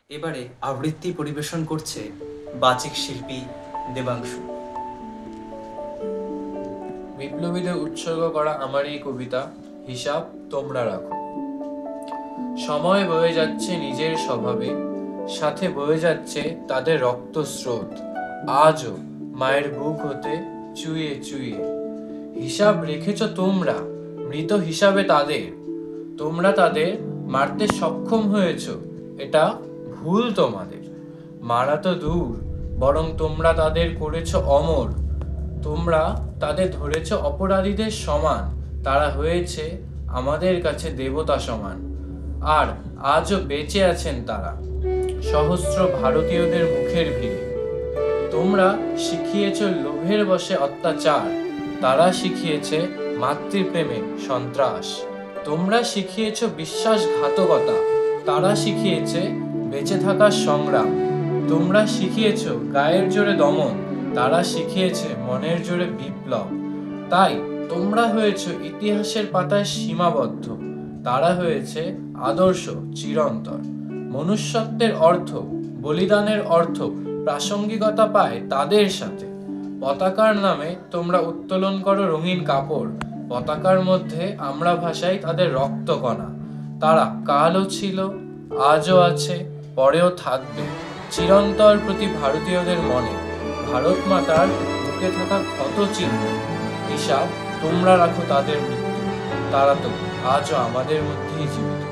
এবারে আবৃত্তি পরিবেশন করছে বাচিক শিল্পী দেবাংশু। বিপ্লবীদের উৎসর্গ করা আমার এই কবিতা হিসাব তোমরা রাখো। সময় বয়ে যাচ্ছে নিজের স্বভাবে, সাথে বয়ে যাচ্ছে তাদের রক্তস্রোত, আজও মায়ের বুক হতে চুইয়ে চুইয়ে। হিসাব রেখেছ তোমরা, মৃত হিসাবে তাদের। তোমরা তাদের মারতে সক্ষম হয়েছ, এটা ভুল তোমাদের। মারা তো দূর, বরং তোমরা তাদের করেছ অমর। তোমরা তাদের ধরেছ অপরাধীদের সমান, তারা হয়েছে আমাদের কাছে দেবতা সমান। আর আজও বেঁচে আছেন তারা, সহস্র ভারতীয়দের মুখের ভিড়ে। তোমরা শিখিয়েছ লোভের বশে অত্যাচার, তারা শিখিয়েছে মাতৃপ্রেমে সন্ত্রাস। তোমরা শিখিয়েছ বিশ্বাসঘাতকতা, তারা শিখিয়েছে বেঁচে থাকার সংগ্রাম। তোমরা শিখিয়েছ গায়ের জোরে দমন, তারা শিখিয়েছে মনের জোরে বিপ্লব। তাই তোমরা হয়েছ ইতিহাসের পাতায় সীমাবদ্ধ, তারা হয়েছে আদর্শ চিরন্তর। মনুষ্যত্বের অর্থ, বলিদানের অর্থ প্রাসঙ্গিকতা পায় তাদের সাথে। পতাকার নামে তোমরা উত্তোলন করো রঙিন কাপড়, পতাকার মধ্যে আমরা ভাসাই তাদের রক্তকণা। তারা কালও ছিল, আজও আছে, পরেও থাকবে চিরন্তর প্রতি ভারতীয়দের মনে। ভারত মাতার বুকে থাকা ক্ষত চিহ্ন, হিসাব তোমরা রাখো তাদের মৃত্যু। তারা তো আজও আমাদের মধ্যেই জীবিত।